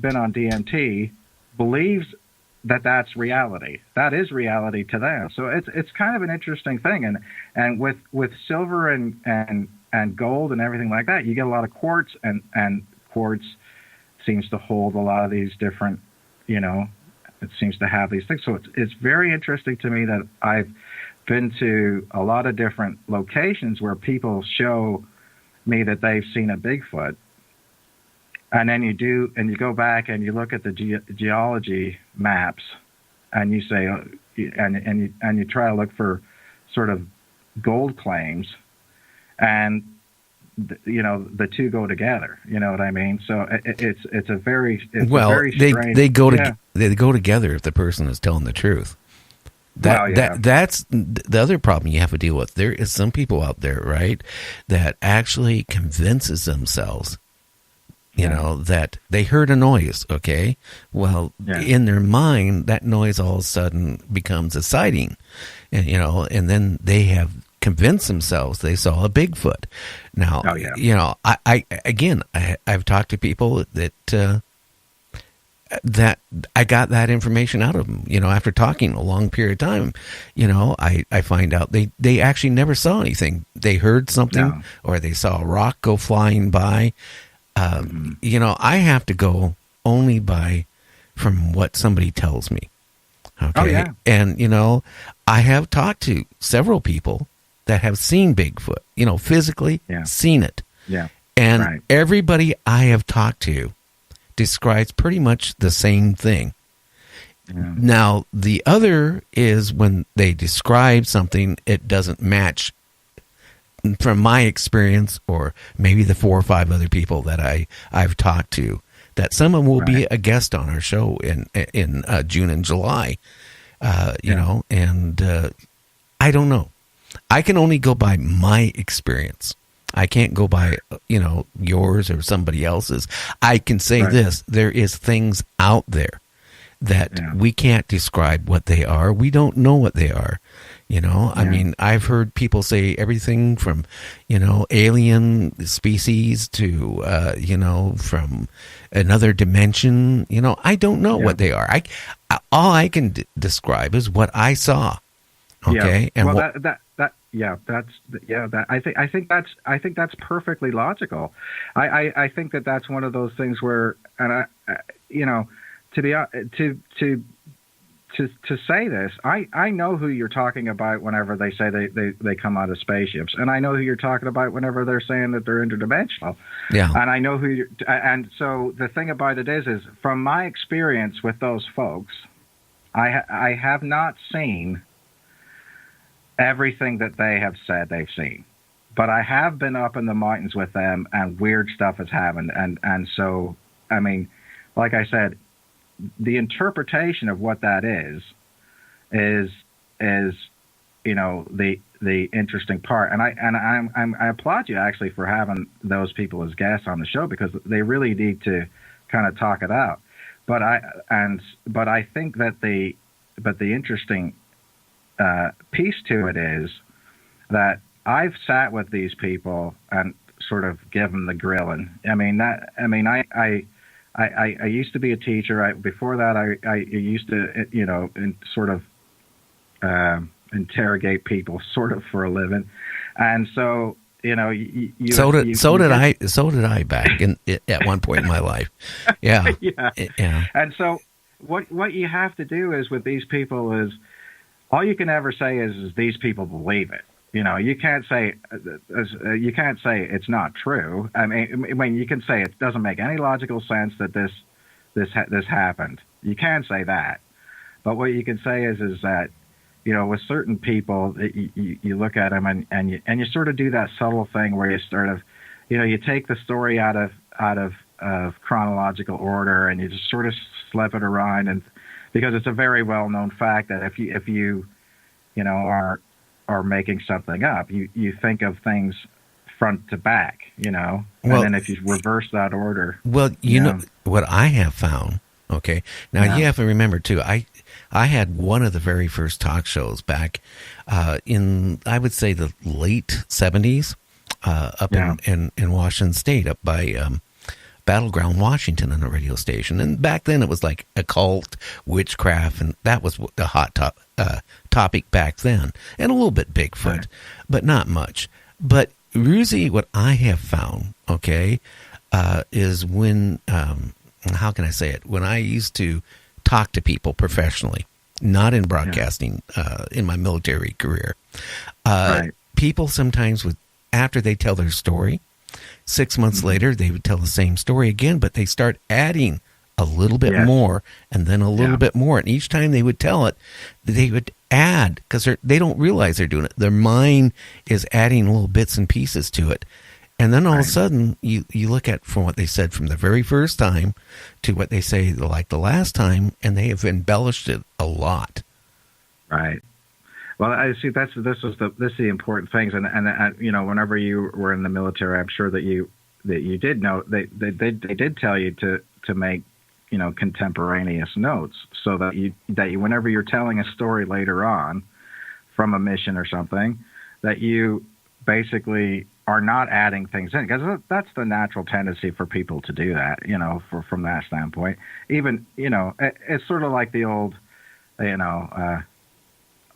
been on DMT believes that that's reality. That is reality to them. So it's kind of an interesting thing. And with silver and gold and everything like that, you get a lot of quartz, and quartz seems to hold a lot of these different, it seems to have these things. So it's very interesting to me that I've been to a lot of different locations where people show me that they've seen a Bigfoot. And then you go back and you look at the geology maps, and you say, and you try to look for sort of gold claims, and the two go together. You know what I mean? So it's a very strange. They go together if the person is telling the truth. That's the other problem you have to deal with. There is some people out there, right, that actually convinces themselves, that they heard a noise, okay? Well, in their mind, that noise all of a sudden becomes a sighting, and and then they have convinced themselves they saw a Bigfoot. Now, I've talked to people that I got that information out of them, after talking a long period of time. I find out they actually never saw anything. They heard something, or they saw a rock go flying by. I have to go only from what somebody tells me. Okay. Oh, yeah. And, I have talked to several people that have seen Bigfoot, physically seen it. Yeah. And everybody I have talked to describes pretty much the same thing. Yeah. Now, the other is when they describe something, it doesn't match from my experience, or maybe the 4 or 5 other people that I've talked to, that someone will be a guest on our show in June and July, and I don't know. I can only go by my experience. I can't go by, yours or somebody else's. I can say this: there is things out there that we can't describe what they are. We don't know what they are. I mean, I've heard people say everything from, alien species to, from another dimension. I don't know what they are. All I can describe is what I saw. Okay. Yeah. And I think that's perfectly logical. I think that's one of those things where, and to say this, I know who you're talking about whenever they say they come out of spaceships, and I know who you're talking about whenever they're saying that they're interdimensional. Yeah. And I know and so the thing about it is from my experience with those folks, I have not seen everything that they have said they've seen, but I have been up in the mountains with them, and weird stuff has happened, and so, I mean, like I said, the interpretation of what that is the interesting part, and I applaud you actually for having those people as guests on the show, because they really need to kind of talk it out. But I think that the interesting piece to it is that I've sat with these people and sort of given the grilling. I used to be a teacher. Before that, I used to, sort of interrogate people sort of for a living. And so, so did I back at one point in my life. Yeah. Yeah. And so what you have to do is with these people is, all you can ever say is these people believe it. You can't say it's not true. I mean, you can say it doesn't make any logical sense that this happened. You can say that, but what you can say is that, with certain people, you look at them and you sort of do that subtle thing where you sort of, you take the story out of chronological order, and you just sort of slip it around, and because it's a very well known fact that if you are making something up, you think of things front to back, and then if you reverse that order. Well, you know what I have found. Okay, now you have to remember too. I had one of the very first talk shows back in, I would say, the late 70s, up in Washington State, up by Battleground Washington on a radio station. And back then it was like occult, witchcraft, and that was the hot topic back then. And a little bit Bigfoot, but not much. But usually what I have found, okay, is when, how can I say it? When I used to talk to people professionally, not in broadcasting, in my military career, people sometimes would, after they tell their story, 6 months later, they would tell the same story again, but they start adding a little bit more and then a little bit more. And each time they would tell it, they would add, because they don't realize they're doing it. Their mind is adding little bits and pieces to it. And then all of a sudden, you look at from what they said from the very first time to what they say like the last time, and they have embellished it a lot. Right. Well, I see. This is the important things, and you know, whenever you were in the military, I'm sure that you did know they did tell you to make, you know, contemporaneous notes, so that you whenever you're telling a story later on from a mission or something, that you basically are not adding things in, because that's the natural tendency for people to do that, you know, from that standpoint. Even, you know, it's sort of like the old, you know,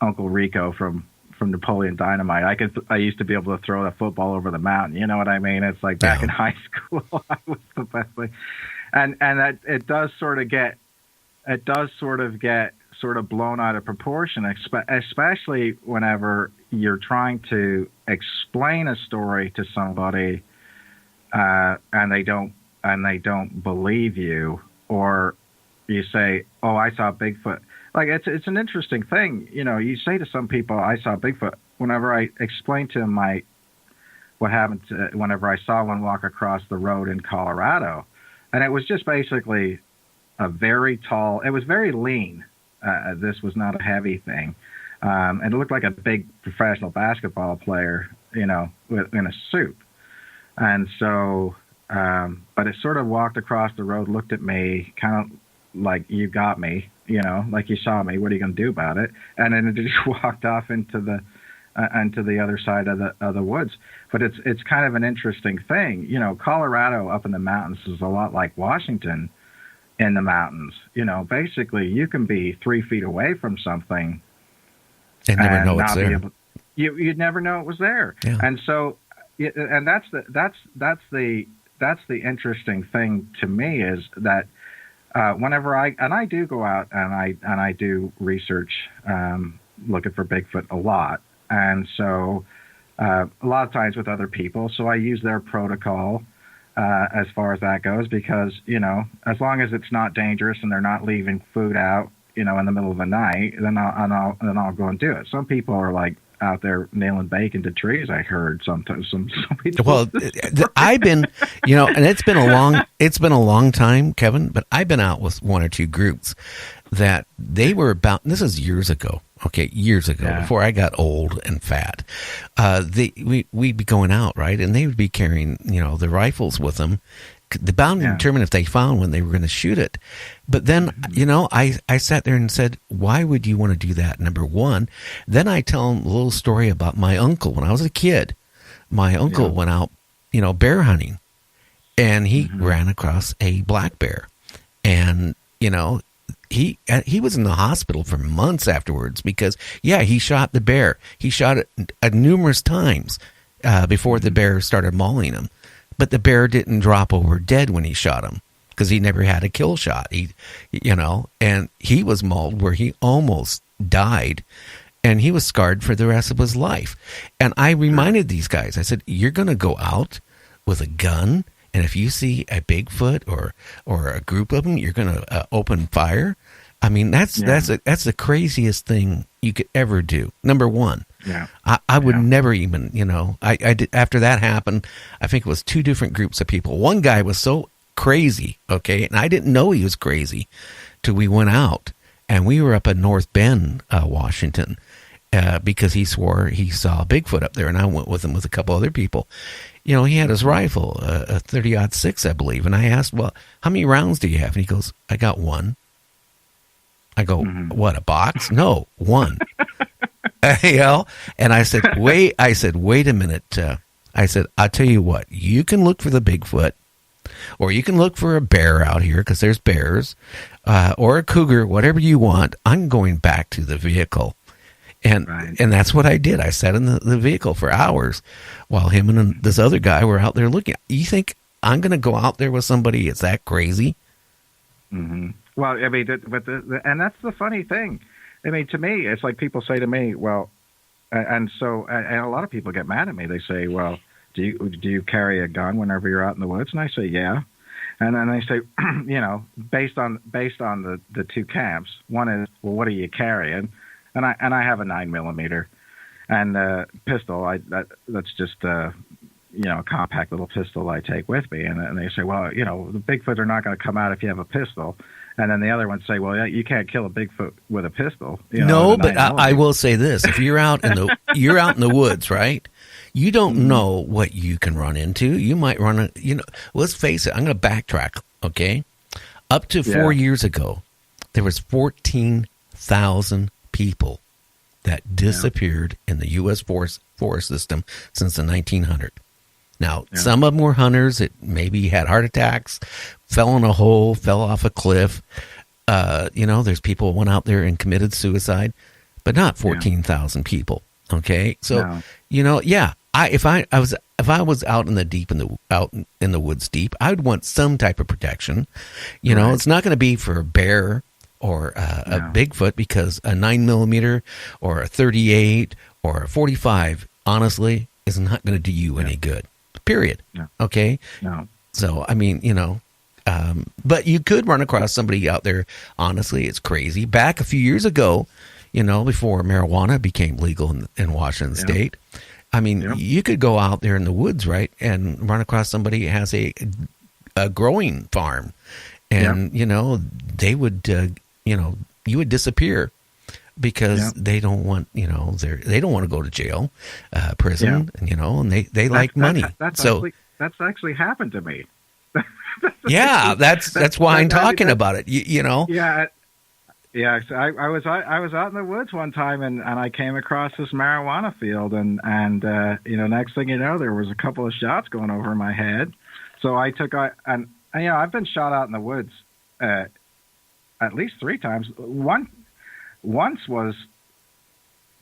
Uncle Rico from Napoleon Dynamite. I used to be able to throw a football over the mountain. You know what I mean? It's like back in high school, I was the best thing. And that it does sort of get blown out of proportion, especially whenever you're trying to explain a story to somebody, and they don't believe you, or you say, "Oh, I saw Bigfoot." Like, it's an interesting thing, you know. You say to some people, "I saw Bigfoot." Whenever I explain to them what happened whenever I saw one walk across the road in Colorado, and it was just basically a very tall. It was very lean. This was not a heavy thing, and it looked like a big professional basketball player, you know, in a suit. And so, but it sort of walked across the road, looked at me, kind of like, "You got me," you know, like, "You saw me. What are you going to do about it?" And then it just walked off into the other side of the woods. But it's kind of an interesting thing, you know. Colorado up in the mountains is a lot like Washington in the mountains. You know, basically you can be 3 feet away from something and never know it's there. You'd never know it was there. Yeah. And so, and that's the interesting thing to me, is that whenever I do go out and I do research, looking for Bigfoot a lot, and so a lot of times with other people, so I use their protocol as far as that goes, because, you know, as long as it's not dangerous and they're not leaving food out, you know, in the middle of the night, then I'll go and do it. Some people are like out there nailing bacon to trees. I heard sometimes some people. Well, I've been, you know, and it's been a long time, Kevin, but I've been out with one or two groups that they were about. This is years ago. Okay, years ago, before I got old and fat. We'd be going out, right, and they would be carrying, you know, the rifles with them. The bound to determine if they found when they were going to shoot it. But then, you know, I sat there and said, "Why would you want to do that?" Number one. Then I tell them a little story about my uncle. When I was a kid, my uncle went out, you know, bear hunting, and he ran across a black bear, and, you know, he was in the hospital for months afterwards because, he shot the bear. He shot it numerous times before the bear started mauling him. But the bear didn't drop over dead when he shot him, because he never had a kill shot. And he was mauled where he almost died, and he was scarred for the rest of his life. And I reminded these guys, I said, "You're going to go out with a gun, and if you see a Bigfoot or a group of them, you're going to open fire." I mean, that's the craziest thing you could ever do. Number one. Yeah. I would never even, you know, I did, after that happened, I think it was 2 different groups of people. One guy was so crazy, okay, and I didn't know he was crazy till we went out, and we were up in North Bend, Washington, because he swore he saw Bigfoot up there, and I went with him with a couple other people. You know, he had his rifle, a 30-06, I believe, and I asked, "Well, how many rounds do you have?" And he goes, "I got one." I go, "What, a box?" "No, one." You know, and I said, wait a minute. I said, "I'll tell you what, you can look for the Bigfoot, or you can look for a bear out here because there's bears, or a cougar, whatever you want. I'm going back to the vehicle. And and that's what I did. I sat in the vehicle for hours while him and this other guy were out there looking. You think I'm going to go out there with somebody that's that crazy? Mm-hmm. Well, I mean, and that's the funny thing. I mean, to me, it's like people say to me, well, and a lot of people get mad at me. They say, well, do you carry a gun whenever you're out in the woods? And I say, yeah. And then they say, you know, based on the two camps, one is, well, what are you carrying? And I have a 9mm and pistol. That's just you know, a compact little pistol I take with me. And they say, well, you know, the Bigfoot are not going to come out if you have a pistol. And then the other ones say, well, yeah, you can't kill a Bigfoot with a pistol. You know, no, but I will say this: if you're out in the woods, right? You don't know what you can run into. You might run you know, let's face it. I'm going to backtrack. Okay, up to 4 years ago, there was 14,000 people that disappeared in the U.S. forest system since the 1900s. Now, some of them were hunters that maybe had heart attacks, fell in a hole, fell off a cliff. You know, there's people who went out there and committed suicide, but not 14,000 people. Okay, so you know, if I was out in the woods deep, I would want some type of protection. You know, it's not going to be for a bear or a Bigfoot, because a 9mm or a 38 or a 45, honestly, is not going to do you any good. Period. No. Okay? No. So, I mean, you know, but you could run across somebody out there. Honestly, it's crazy. Back a few years ago, you know, before marijuana became legal in Washington State, I mean, you could go out there in the woods, right, and run across somebody who has a growing farm. And, you know, they would, you know, you would disappear because they don't want, you know, they don't want to go to jail, prison, you know, and they like money. That's actually happened to me. That's why I'm talking about it. You know. Yeah. So I was out in the woods one time and I came across this marijuana field and you know, next thing you know, there was a couple of shots going over my head. So I took and you know, I've been shot out in the woods at least 3 times. Once was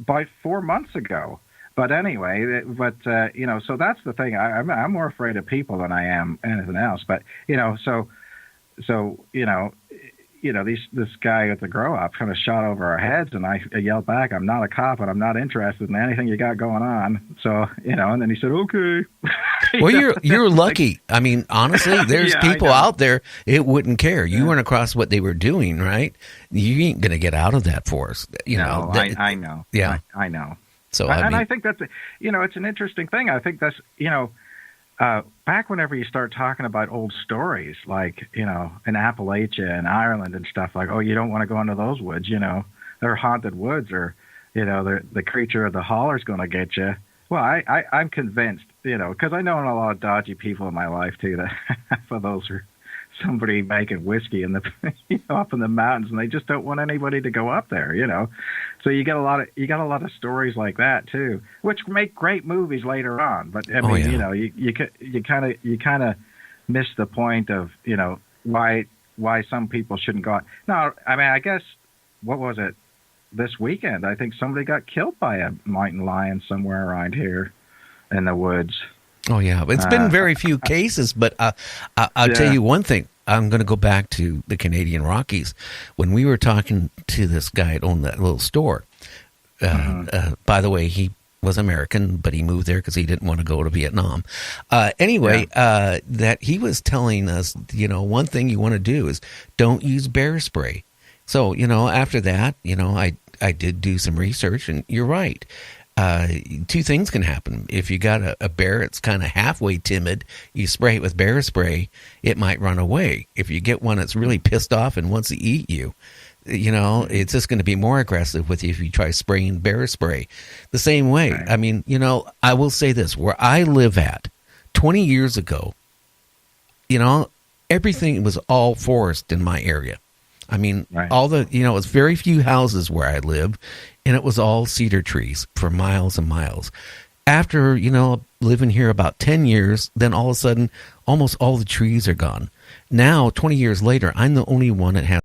about 4 months ago. But anyway, you know, so that's the thing. I'm more afraid of people than I am anything else. But you know, so you know, this guy at the grow up kind of shot over our heads, and I yelled back, "I'm not a cop, and I'm not interested in anything you got going on." So you know, and then he said, "Okay." Well, you're lucky. I mean, honestly, there's people out there it wouldn't care. You went across what they were doing, right? You ain't gonna get out of that force. You know. I know. Yeah, I know. So I think that's you know, it's an interesting thing. I think that's, you know, back whenever you start talking about old stories, like, you know, in Appalachia and Ireland and stuff, like, oh, you don't want to go into those woods, you know, they're haunted woods, or, you know, the creature of the holler's going to get you. Well, I'm convinced, you know, because I know a lot of dodgy people in my life too, that half of those are somebody making whiskey in the, you know, up in the mountains, and they just don't want anybody to go up there, you know. So you got a lot of stories like that too, which make great movies later on. But I mean, you know, you kind of miss the point of, you know, why some people shouldn't go out. No, I mean, I guess, what was it, this weekend? I think somebody got killed by a mountain lion somewhere around here in the woods. Oh, yeah. It's been very few cases, but I'll tell you one thing. I'm going to go back to the Canadian Rockies. When we were talking to this guy that owned that little store, by the way, he was American, but he moved there because he didn't want to go to Vietnam. Anyway, that he was telling us, you know, one thing you want to do is don't use bear spray. So, you know, after that, you know, I did do some research, and you're right. 2 things can happen. If you got a bear that's kind of halfway timid, you spray it with bear spray, it might run away. If you get one that's really pissed off and wants to eat you, you know, it's just going to be more aggressive with you if you try spraying bear spray. The same way. Right. I mean, you know, I will say this, where I live at 20 years ago, you know, everything was all forest in my area. I mean, all the, you know, it's very few houses where I live, and it was all cedar trees for miles and miles. after, living here about 10 years, then all of a sudden, almost all the trees are gone. Now, 20 years later, I'm the only one that has